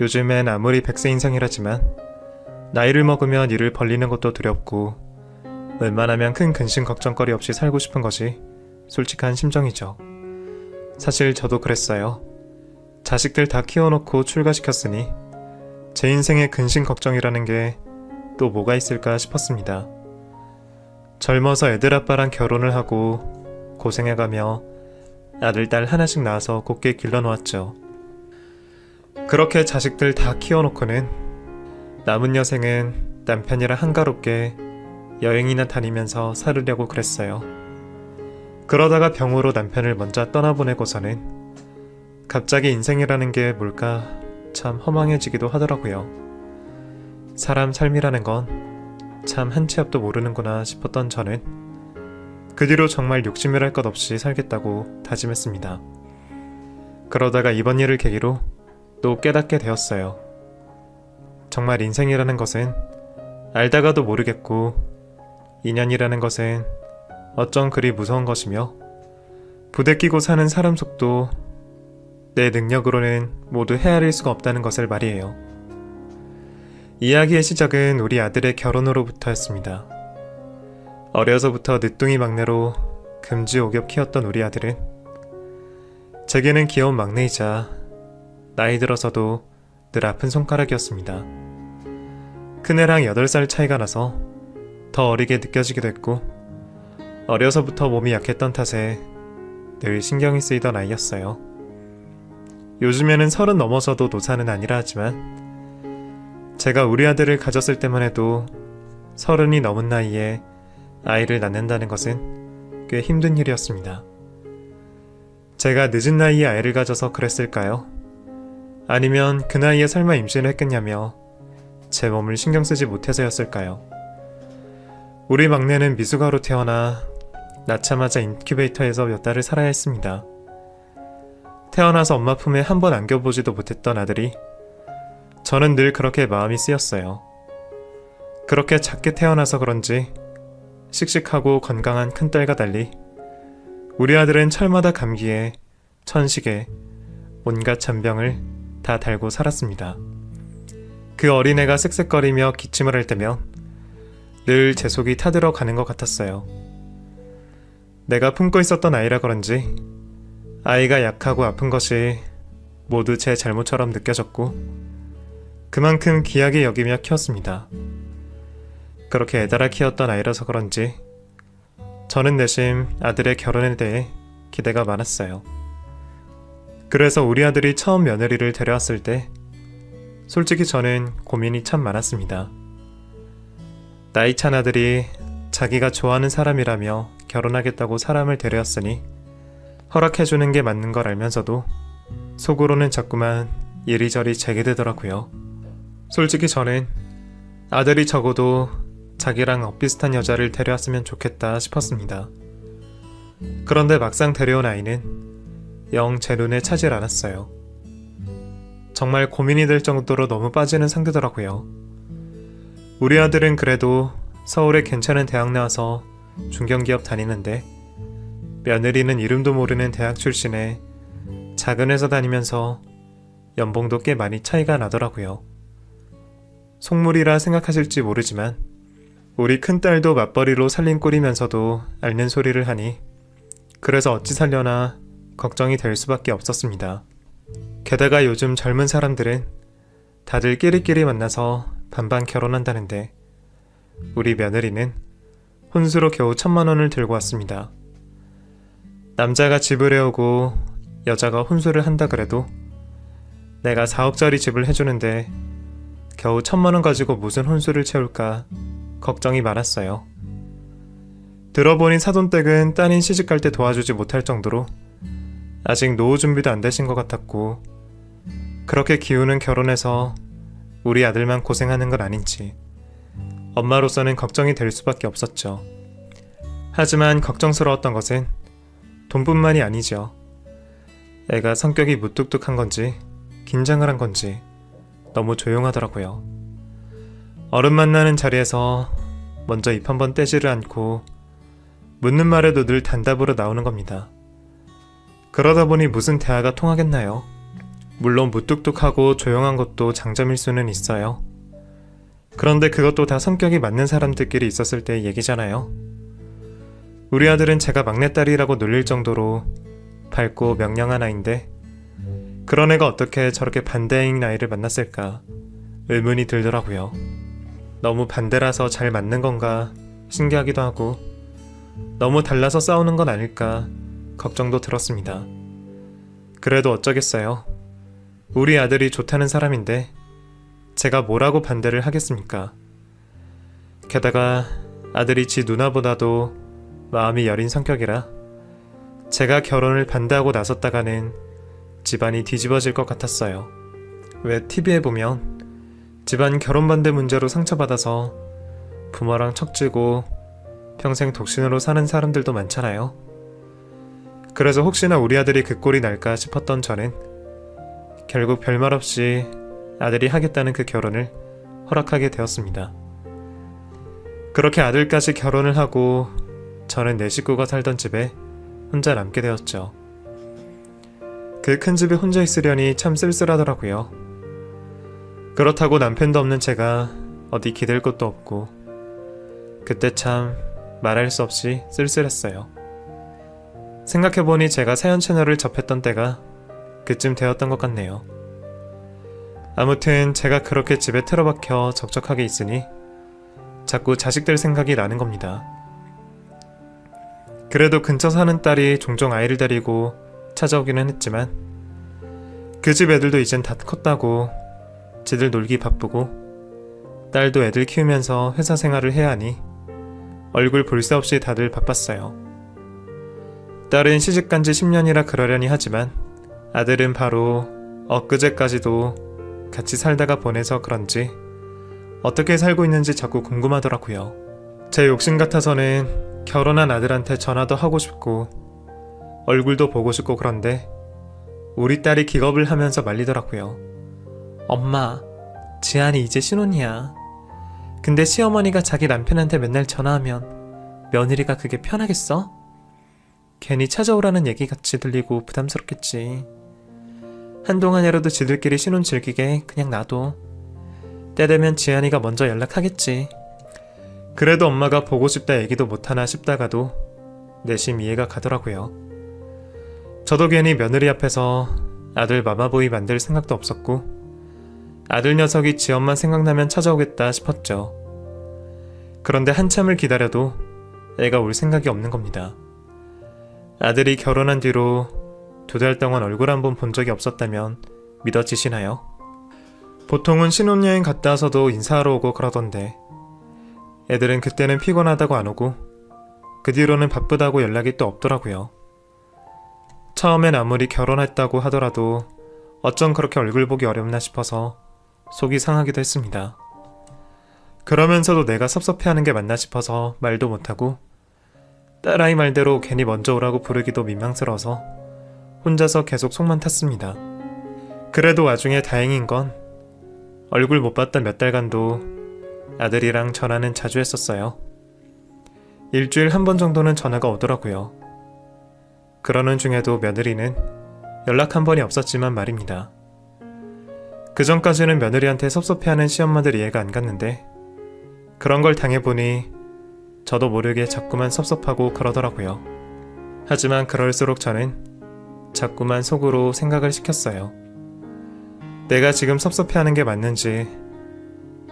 요즘엔 아무리 100세 인생이라지만 나이를 먹으면 일을 벌리는 것도 두렵고 웬만하면 큰 근심 걱정거리 없이 살고 싶은 것이 솔직한 심정이죠. 사실 저도 그랬어요. 자식들 다 키워놓고 출가시켰으니 제 인생에 근심 걱정이라는 게 또 뭐가 있을까 싶었습니다. 젊어서 애들 아빠랑 결혼을 하고 고생해가며 아들 딸 하나씩 낳아서 곱게 길러놓았죠. 그렇게 자식들 다 키워놓고는 남은 여생은 남편이랑 한가롭게 여행이나 다니면서 살으려고 그랬어요. 그러다가 병으로 남편을 먼저 떠나보내고서는 갑자기 인생이라는 게 뭘까 참 허망해지기도 하더라고요. 사람 삶이라는 건 참 한 치 앞도 모르는구나 싶었던 저는 그 뒤로 정말 욕심을 할 것 없이 살겠다고 다짐했습니다. 그러다가 이번 일을 계기로 또 깨닫게 되었어요. 정말 인생이라는 것은 알다가도 모르겠고 인연이라는 것은 어쩜 그리 무서운 것이며 부대끼고 사는 사람 속도 내 능력으로는 모두 헤아릴 수가 없다는 것을 말이에요. 이야기의 시작은 우리 아들의 결혼으로부터였습니다. 어려서부터 늦둥이 막내로 금지옥엽 키웠던 우리 아들은 제게는 귀여운 막내이자 나이 들어서도 늘 아픈 손가락이었습니다. 큰애랑 8살 차이가 나서 더 어리게 느껴지기도 했고 어려서부터 몸이 약했던 탓에 늘 신경이 쓰이던 아이였어요. 요즘에는 30 넘어서도 노사는 아니라 하지만 제가 우리 아들을 가졌을 때만 해도 30이 넘은 나이에 아이를 낳는다는 것은 꽤 힘든 일이었습니다. 제가 늦은 나이에 아이를 가져서 그랬을까요? 아니면 그 나이에 설마 임신을 했겠냐며 제 몸을 신경 쓰지 못해서였을까요? 우리 막내는 미숙아로 태어나 낳자마자 인큐베이터에서 몇 달을 살아야 했습니다. 태어나서 엄마 품에 한 번 안겨보지도 못했던 아들이 저는 늘 그렇게 마음이 쓰였어요. 그렇게 작게 태어나서 그런지 씩씩하고 건강한 큰딸과 달리 우리 아들은 철마다 감기에 천식에 온갖 잔병을 다 달고 살았습니다. 그 어린애가 쌕쌕거리며 기침을 할 때면 늘 제 속이 타들어 가는 것 같았어요. 내가 품고 있었던 아이라 그런지 아이가 약하고 아픈 것이 모두 제 잘못처럼 느껴졌고 그만큼 귀하게 여기며 키웠습니다. 그렇게 애달아 키웠던 아이라서 그런지 저는 내심 아들의 결혼에 대해 기대가 많았어요. 그래서 우리 아들이 처음 며느리를 데려왔을 때 솔직히 저는 고민이 참 많았습니다. 나이 찬 아들이 자기가 좋아하는 사람이라며 결혼하겠다고 사람을 데려왔으니 허락해주는 게 맞는 걸 알면서도 속으로는 자꾸만 이리저리 재게되더라고요. 솔직히 저는 아들이 적어도 자기랑 엇비슷한 여자를 데려왔으면 좋겠다 싶었습니다. 그런데 막상 데려온 아이는 영 제 눈에 차질 않았어요. 정말 고민이 될 정도로 너무 빠지는 상대더라고요. 우리 아들은 그래도 서울에 괜찮은 대학 나와서 중견기업 다니는데 며느리는 이름도 모르는 대학 출신에 작은 회사 다니면서 연봉도 꽤 많이 차이가 나더라고요. 속물이라 생각하실지 모르지만 우리 큰딸도 맞벌이로 살림 꾸리면서도 앓는 소리를 하니 그래서 어찌 살려나 걱정이 될 수밖에 없었습니다. 게다가 요즘 젊은 사람들은 다들 끼리끼리 만나서 반반 결혼한다는데 우리 며느리는 혼수로 겨우 1000만 원을 들고 왔습니다. 남자가 집을 해오고 여자가 혼수를 한다 그래도 내가 4억짜리 집을 해주는데 겨우 1000만 원 가지고 무슨 혼수를 채울까 걱정이 많았어요. 들어보니 사돈댁은 따님 시집갈 때 도와주지 못할 정도로 아직 노후 준비도 안 되신 것 같았고 그렇게 기우는 결혼해서 우리 아들만 고생하는 건 아닌지 엄마로서는 걱정이 될 수밖에 없었죠. 하지만 걱정스러웠던 것은 돈뿐만이 아니죠. 애가 성격이 무뚝뚝한 건지 긴장을 한 건지 너무 조용하더라고요. 어른 만나는 자리에서 먼저 입 한번 떼지를 않고 묻는 말에도 늘 단답으로 나오는 겁니다. 그러다 보니 무슨 대화가 통하겠나요? 물론 무뚝뚝하고 조용한 것도 장점일 수는 있어요. 그런데 그것도 다 성격이 맞는 사람들끼리 있었을 때의 얘기잖아요. 우리 아들은 제가 막내딸이라고 놀릴 정도로 밝고 명령한 아이인데 그런 애가 어떻게 저렇게 반대인 아이를 만났을까 의문이 들더라고요. 너무 반대라서 잘 맞는 건가 신기하기도 하고 너무 달라서 싸우는 건 아닐까 걱정도 들었습니다. 그래도 어쩌겠어요. 우리 아들이 좋다는 사람인데 제가 뭐라고 반대를 하겠습니까? 게다가 아들이 지 누나보다도 마음이 여린 성격이라 제가 결혼을 반대하고 나섰다가는 집안이 뒤집어질 것 같았어요. 왜 TV에 보면 집안 결혼 반대 문제로 상처받아서 부모랑 척지고 평생 독신으로 사는 사람들도 많잖아요. 그래서 혹시나 우리 아들이 그 꼴이 날까 싶었던 저는 결국 별말 없이 아들이 하겠다는 그 결혼을 허락하게 되었습니다. 그렇게 아들까지 결혼을 하고 저는 내 식구가 살던 집에 혼자 남게 되었죠. 그 큰 집에 혼자 있으려니 참 쓸쓸하더라고요. 그렇다고 남편도 없는 제가 어디 기댈 곳도 없고 그때 참 말할 수 없이 쓸쓸했어요. 생각해보니 제가 사연 채널을 접했던 때가 그쯤 되었던 것 같네요. 아무튼 제가 그렇게 집에 틀어박혀 적적하게 있으니 자꾸 자식들 생각이 나는 겁니다. 그래도 근처 사는 딸이 종종 아이를 데리고 찾아오기는 했지만 그 집 애들도 이젠 다 컸다고 지들 놀기 바쁘고 딸도 애들 키우면서 회사 생활을 해야 하니 얼굴 볼 새 없이 다들 바빴어요. 딸은 시집간 지 10년이라 그러려니 하지만 아들은 바로 엊그제까지도 같이 살다가 보내서 그런지 어떻게 살고 있는지 자꾸 궁금하더라고요. 제 욕심 같아서는 결혼한 아들한테 전화도 하고 싶고 얼굴도 보고 싶고 그런데 우리 딸이 기겁을 하면서 말리더라고요. 엄마, 지안이 이제 신혼이야. 근데 시어머니가 자기 남편한테 맨날 전화하면 며느리가 그게 편하겠어? 괜히 찾아오라는 얘기같이 들리고 부담스럽겠지. 한동안이라도 지들끼리 신혼 즐기게 그냥 놔둬. 때 되면 지안이가 먼저 연락하겠지. 그래도 엄마가 보고 싶다 얘기도 못하나 싶다가도 내심 이해가 가더라고요. 저도 괜히 며느리 앞에서 아들 마마보이 만들 생각도 없었고 아들 녀석이 지 엄마 생각나면 찾아오겠다 싶었죠. 그런데 한참을 기다려도 애가 올 생각이 없는 겁니다. 아들이 결혼한 뒤로 2달 동안 얼굴 한 번 본 적이 없었다면 믿어지시나요? 보통은 신혼여행 갔다 와서도 인사하러 오고 그러던데 애들은 그때는 피곤하다고 안 오고 그 뒤로는 바쁘다고 연락이 또 없더라고요. 처음엔 아무리 결혼했다고 하더라도 어쩜 그렇게 얼굴 보기 어렵나 싶어서 속이 상하기도 했습니다. 그러면서도 내가 섭섭해하는 게 맞나 싶어서 말도 못하고 딸아이 말대로 괜히 먼저 오라고 부르기도 민망스러워서 혼자서 계속 속만 탔습니다. 그래도 와중에 다행인 건 얼굴 못 봤던 몇 달간도 아들이랑 전화는 자주 했었어요. 일주일 한 번 정도는 전화가 오더라고요. 그러는 중에도 며느리는 연락 한 번이 없었지만 말입니다. 그 전까지는 며느리한테 섭섭해하는 시엄마들 이해가 안 갔는데 그런 걸 당해보니 저도 모르게 자꾸만 섭섭하고 그러더라고요. 하지만 그럴수록 저는 자꾸만 속으로 생각을 시켰어요. 내가 지금 섭섭해하는 게 맞는지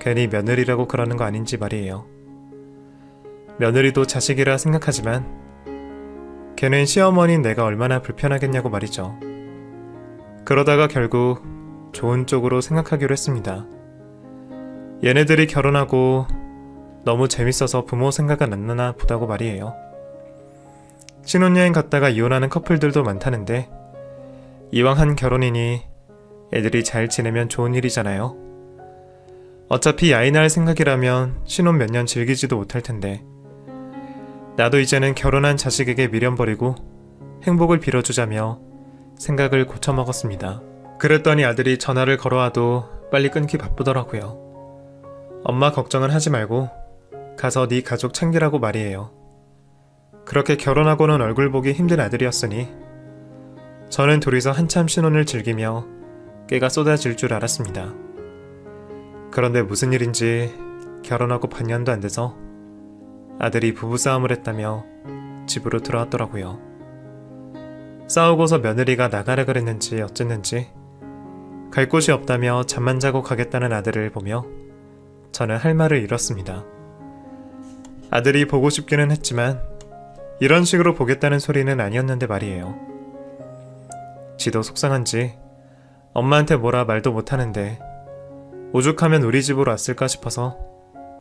괜히 며느리라고 그러는 거 아닌지 말이에요. 며느리도 자식이라 생각하지만 걔는 시어머니인 내가 얼마나 불편하겠냐고 말이죠. 그러다가 결국 좋은 쪽으로 생각하기로 했습니다. 얘네들이 결혼하고 너무 재밌어서 부모 생각은 안 나나 보다고 말이에요. 신혼여행 갔다가 이혼하는 커플들도 많다는데 이왕 한 결혼이니 애들이 잘 지내면 좋은 일이잖아요. 어차피 아이 낳을 생각이라면 신혼 몇 년 즐기지도 못할 텐데 나도 이제는 결혼한 자식에게 미련 버리고 행복을 빌어주자며 생각을 고쳐먹었습니다. 그랬더니 아들이 전화를 걸어와도 빨리 끊기 바쁘더라고요. 엄마 걱정은 하지 말고 가서 네 가족 챙기라고 말이에요. 그렇게 결혼하고는 얼굴 보기 힘든 아들이었으니 저는 둘이서 한참 신혼을 즐기며 깨가 쏟아질 줄 알았습니다. 그런데 무슨 일인지 결혼하고 반년도 안 돼서 아들이 부부싸움을 했다며 집으로 들어왔더라고요. 싸우고서 며느리가 나가라 그랬는지 어쨌는지 갈 곳이 없다며 잠만 자고 가겠다는 아들을 보며 저는 할 말을 잃었습니다. 아들이 보고 싶기는 했지만 이런 식으로 보겠다는 소리는 아니었는데 말이에요. 지도 속상한지 엄마한테 뭐라 말도 못하는데 오죽하면 우리 집으로 왔을까 싶어서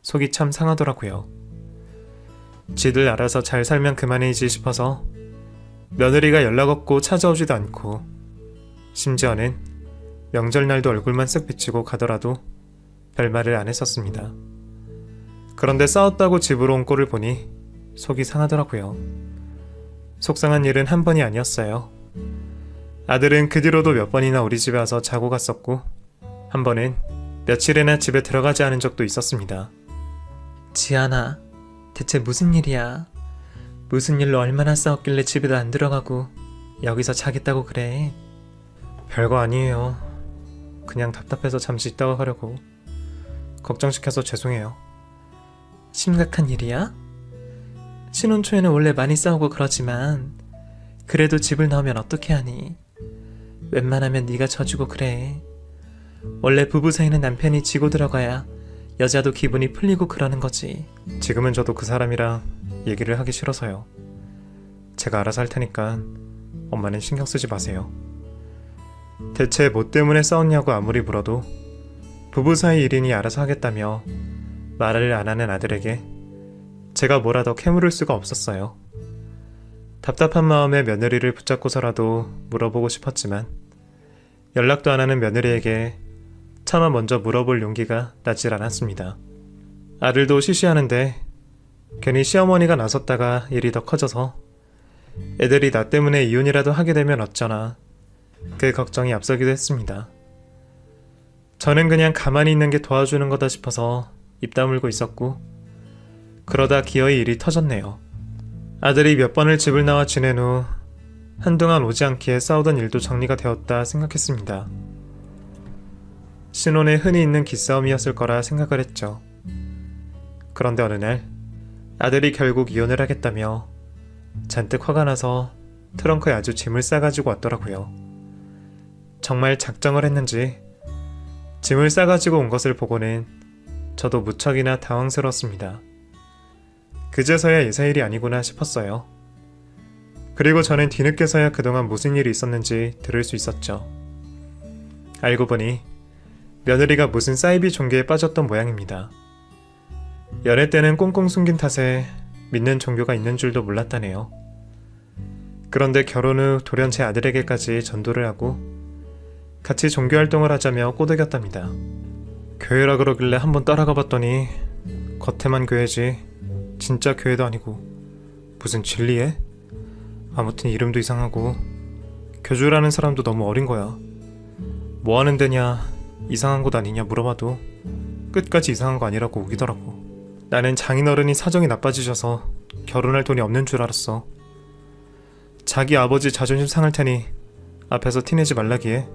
속이 참 상하더라고요. 지들 알아서 잘 살면 그만이지 싶어서 며느리가 연락 없고 찾아오지도 않고 심지어는 명절날도 얼굴만 쓱 비치고 가더라도 별말을 안 했었습니다. 그런데 싸웠다고 집으로 온 꼴을 보니 속이 상하더라고요. 속상한 일은 한 번이 아니었어요. 아들은 그 뒤로도 몇 번이나 우리 집에 와서 자고 갔었고 한 번은 며칠이나 집에 들어가지 않은 적도 있었습니다. 지안아, 대체 무슨 일이야? 무슨 일로 얼마나 싸웠길래 집에도 안 들어가고 여기서 자겠다고 그래? 별거 아니에요. 그냥 답답해서 잠시 있다가 가려고. 걱정시켜서 죄송해요. 심각한 일이야? 신혼 초에는 원래 많이 싸우고 그러지만 그래도 집을 나오면 어떻게 하니? 웬만하면 네가 져주고 그래. 원래 부부 사이는 남편이 지고 들어가야 여자도 기분이 풀리고 그러는 거지. 지금은 저도 그 사람이랑 얘기를 하기 싫어서요. 제가 알아서 할 테니까 엄마는 신경 쓰지 마세요. 대체 뭐 때문에 싸웠냐고 아무리 물어도 부부 사이 일이니 알아서 하겠다며 말을 안 하는 아들에게 제가 뭐라도 캐물을 수가 없었어요. 답답한 마음에 며느리를 붙잡고서라도 물어보고 싶었지만 연락도 안 하는 며느리에게 차마 먼저 물어볼 용기가 나질 않았습니다. 아들도 시시하는데 괜히 시어머니가 나섰다가 일이 더 커져서 애들이 나 때문에 이혼이라도 하게 되면 어쩌나 그 걱정이 앞서기도 했습니다. 저는 그냥 가만히 있는 게 도와주는 거다 싶어서 입 다물고 있었고 그러다 기어이 일이 터졌네요. 아들이 몇 번을 집을 나와 지낸 후 한동안 오지 않기에 싸우던 일도 정리가 되었다 생각했습니다. 신혼에 흔히 있는 기싸움이었을 거라 생각을 했죠. 그런데 어느 날 아들이 결국 이혼을 하겠다며 잔뜩 화가 나서 트렁크에 아주 짐을 싸가지고 왔더라고요. 정말 작정을 했는지 짐을 싸가지고 온 것을 보고는 저도 무척이나 당황스러웠습니다. 그제서야 예사일이 아니구나 싶었어요. 그리고 저는 뒤늦게서야 그동안 무슨 일이 있었는지 들을 수 있었죠. 알고 보니 며느리가 무슨 사이비 종교에 빠졌던 모양입니다. 연애 때는 꽁꽁 숨긴 탓에 믿는 종교가 있는 줄도 몰랐다네요. 그런데 결혼 후 돌연 제 아들에게까지 전도를 하고 같이 종교활동을 하자며 꼬드겼답니다. 교회라 그러길래 한번 따라가 봤더니 겉에만 교회지 진짜 교회도 아니고 무슨 진리에? 아무튼 이름도 이상하고 교주라는 사람도 너무 어린 거야. 뭐 하는 데냐, 이상한 곳 아니냐 물어봐도 끝까지 이상한 거 아니라고 우기더라고. 나는 장인어른이 사정이 나빠지셔서 결혼할 돈이 없는 줄 알았어. 자기 아버지 자존심 상할 테니 앞에서 티내지 말라기에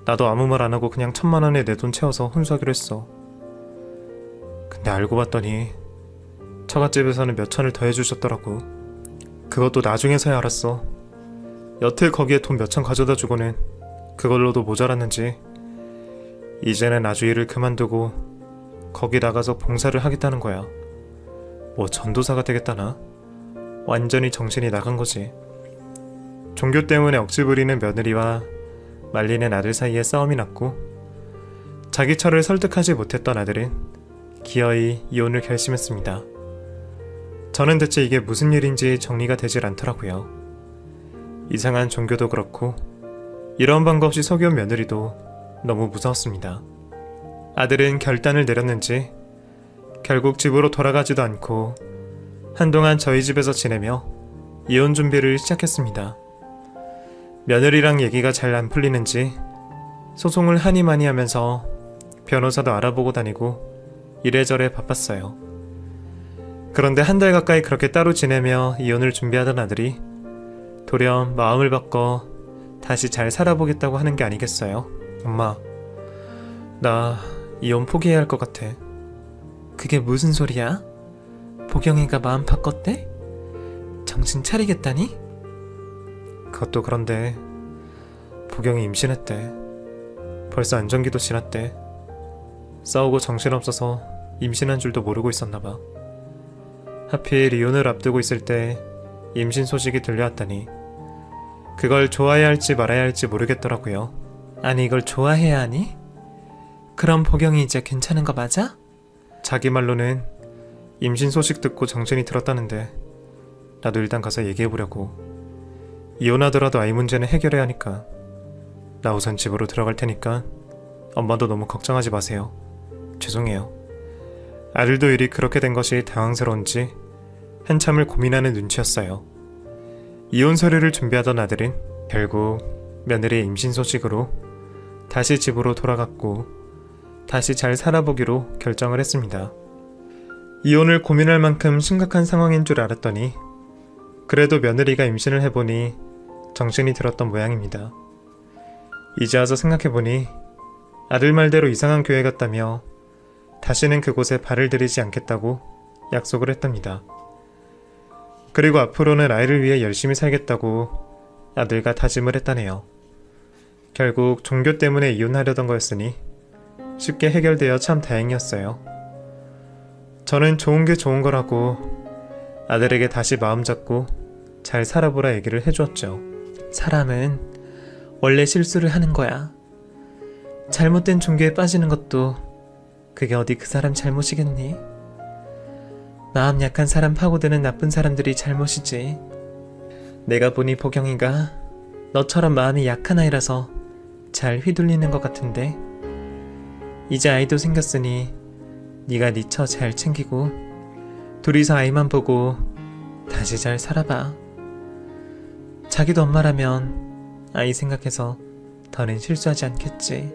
나도 아무 말 안 하고 그냥 1,000만 원에 내 돈 채워서 혼수하기로 했어. 근데 알고 봤더니 처갓집에서는 몇 천을 더 해주셨더라고. 그것도 나중에서야 알았어. 여태 거기에 돈 몇 천 가져다 주고는 그걸로도 모자랐는지 이제는 아주 일을 그만두고 거기 나가서 봉사를 하겠다는 거야. 뭐 전도사가 되겠다나? 완전히 정신이 나간 거지. 종교 때문에 억지 부리는 며느리와 말리는 아들 사이에 싸움이 났고 자기 처를 설득하지 못했던 아들은 기어이 이혼을 결심했습니다. 저는 대체 이게 무슨 일인지 정리가 되질 않더라고요. 이상한 종교도 그렇고 이런 방법 없이 속여온 며느리도 너무 무서웠습니다. 아들은 결단을 내렸는지 결국 집으로 돌아가지도 않고 한동안 저희 집에서 지내며 이혼 준비를 시작했습니다. 며느리랑 얘기가 잘 안 풀리는지 소송을 하니마니 하면서 변호사도 알아보고 다니고 이래저래 바빴어요. 그런데 한 달 가까이 그렇게 따로 지내며 이혼을 준비하던 아들이 돌연 마음을 바꿔 다시 잘 살아보겠다고 하는 게 아니겠어요? 엄마, 나 이혼 포기해야 할 것 같아. 그게 무슨 소리야? 보경이가 마음 바꿨대? 정신 차리겠다니? 그것도 그런데 보경이 임신했대. 벌써 안정기도 지났대. 싸우고 정신없어서 임신한 줄도 모르고 있었나봐. 하필 이혼을 앞두고 있을 때 임신 소식이 들려왔다니 그걸 좋아해야 할지 말아야 할지 모르겠더라고요. 아니 이걸 좋아해야 하니? 그럼 보경이 이제 괜찮은 거 맞아? 자기 말로는 임신 소식 듣고 정신이 들었다는데 나도 일단 가서 얘기해보려고. 이혼하더라도 아이 문제는 해결해야 하니까 나 우선 집으로 들어갈 테니까 엄마도 너무 걱정하지 마세요. 죄송해요. 아들도 일이 그렇게 된 것이 당황스러운지 한참을 고민하는 눈치였어요. 이혼 서류를 준비하던 아들은 결국 며느리의 임신 소식으로 다시 집으로 돌아갔고 다시 잘 살아보기로 결정을 했습니다. 이혼을 고민할 만큼 심각한 상황인 줄 알았더니 그래도 며느리가 임신을 해보니 정신이 들었던 모양입니다. 이제 와서 생각해보니 아들 말대로 이상한 교회 갔다며 다시는 그곳에 발을 들이지 않겠다고 약속을 했답니다. 그리고 앞으로는 아이를 위해 열심히 살겠다고 아들과 다짐을 했다네요. 결국 종교 때문에 이혼하려던 거였으니 쉽게 해결되어 참 다행이었어요. 저는 좋은 게 좋은 거라고 아들에게 다시 마음 잡고 잘 살아보라 얘기를 해주었죠. 사람은 원래 실수를 하는 거야. 잘못된 종교에 빠지는 것도 그게 어디 그 사람 잘못이겠니? 마음 약한 사람 파고드는 나쁜 사람들이 잘못이지. 내가 보니 보경이가 너처럼 마음이 약한 아이라서 잘 휘둘리는 것 같은데 이제 아이도 생겼으니 네가 네 처 잘 챙기고 둘이서 아이만 보고 다시 잘 살아봐. 자기도 엄마라면 아이 생각해서 더는 실수하지 않겠지.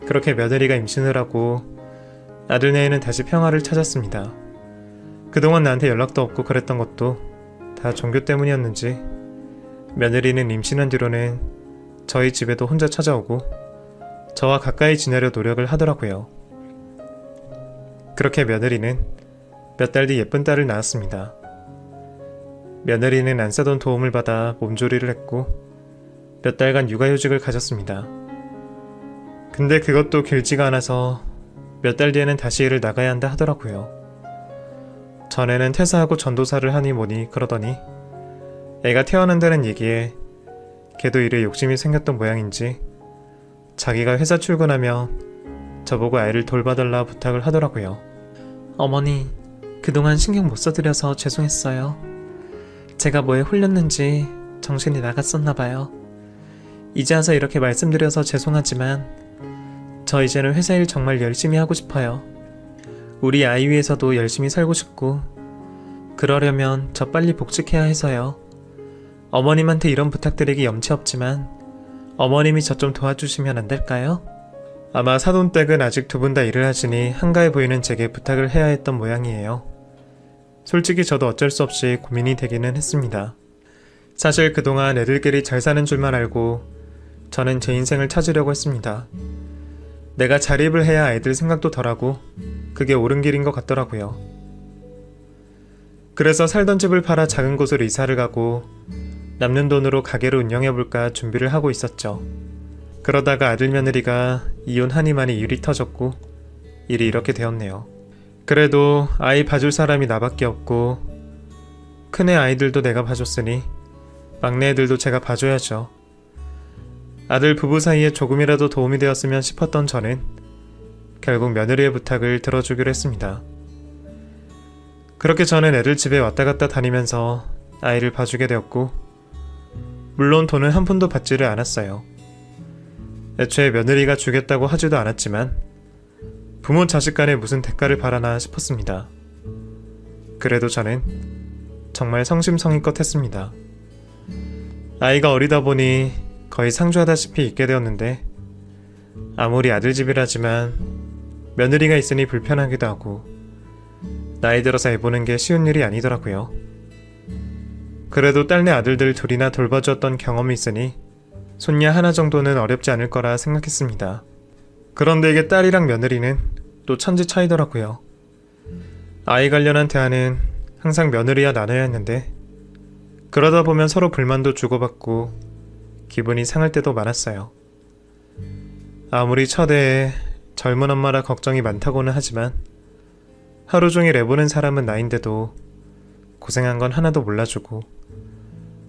그렇게 며느리가 임신을 하고 아들네에는 다시 평화를 찾았습니다. 그동안 나한테 연락도 없고 그랬던 것도 다 종교 때문이었는지 며느리는 임신한 뒤로는 저희 집에도 혼자 찾아오고 저와 가까이 지내려 노력을 하더라고요. 그렇게 며느리는 몇 달 뒤 예쁜 딸을 낳았습니다. 며느리는 안 쓰던 도움을 받아 몸조리를 했고 몇 달간 육아휴직을 가졌습니다. 근데 그것도 길지가 않아서 몇 달 뒤에는 다시 일을 나가야 한다 하더라고요. 전에는 퇴사하고 전도사를 하니 뭐니 그러더니 애가 태어난다는 얘기에 걔도 일에 욕심이 생겼던 모양인지 자기가 회사 출근하면 저보고 아이를 돌봐달라 부탁을 하더라고요. 어머니, 그동안 신경 못 써드려서 죄송했어요. 제가 뭐에 홀렸는지 정신이 나갔었나 봐요. 이제 와서 이렇게 말씀드려서 죄송하지만 저 이제는 회사 일 정말 열심히 하고 싶어요. 우리 아이 위해서도 열심히 살고 싶고 그러려면 저 빨리 복직해야 해서요. 어머님한테 이런 부탁드리기 염치 없지만 어머님이 저 좀 도와주시면 안 될까요? 아마 사돈댁은 아직 두 분 다 일을 하시니 한가해 보이는 제게 부탁을 해야 했던 모양이에요. 솔직히 저도 어쩔 수 없이 고민이 되기는 했습니다. 사실 그동안 애들끼리 잘 사는 줄만 알고 저는 제 인생을 찾으려고 했습니다. 내가 자립을 해야 아이들 생각도 덜하고 그게 옳은 길인 것 같더라고요. 그래서 살던 집을 팔아 작은 곳으로 이사를 가고 남는 돈으로 가게를 운영해볼까 준비를 하고 있었죠. 그러다가 아들 며느리가 이혼하니만이 일이 터졌고 일이 이렇게 되었네요. 그래도 아이 봐줄 사람이 나밖에 없고 큰애 아이들도 내가 봐줬으니 막내 애들도 제가 봐줘야죠. 아들 부부 사이에 조금이라도 도움이 되었으면 싶었던 저는 결국 며느리의 부탁을 들어주기로 했습니다. 그렇게 저는 애들 집에 왔다 갔다 다니면서 아이를 봐주게 되었고 물론 돈은 한 푼도 받지를 않았어요. 애초에 며느리가 주겠다고 하지도 않았지만 부모 자식 간에 무슨 대가를 바라나 싶었습니다. 그래도 저는 정말 성심성의껏 했습니다. 아이가 어리다 보니 거의 상주하다시피 있게 되었는데 아무리 아들 집이라지만 며느리가 있으니 불편하기도 하고 나이 들어서 애 보는 게 쉬운 일이 아니더라고요. 그래도 딸내 아들들 둘이나 돌봐주었던 경험이 있으니 손녀 하나 정도는 어렵지 않을 거라 생각했습니다. 그런데 이게 딸이랑 며느리는 또 천지 차이더라고요. 아이 관련한 대화는 항상 며느리와 나눠야 했는데 그러다 보면 서로 불만도 주고받고 기분이 상할 때도 많았어요. 아무리 처대에 젊은 엄마라 걱정이 많다고는 하지만 하루 종일 애보는 사람은 나인데도 고생한 건 하나도 몰라주고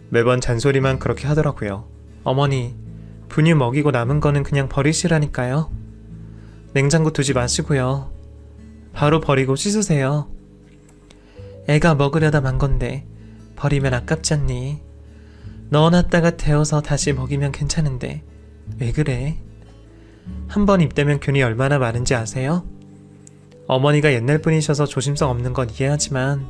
매번 잔소리만 그렇게 하더라고요. 어머니, 분유 먹이고 남은 거는 그냥 버리시라니까요. 냉장고 두지 마시고요. 바로 버리고 씻으세요. 애가 먹으려다 만 건데 버리면 아깝지 않니? 넣어놨다가 데워서 다시 먹이면 괜찮은데 왜 그래? 한 번 입대면 균이 얼마나 많은지 아세요? 어머니가 옛날 분이셔서 조심성 없는 건 이해하지만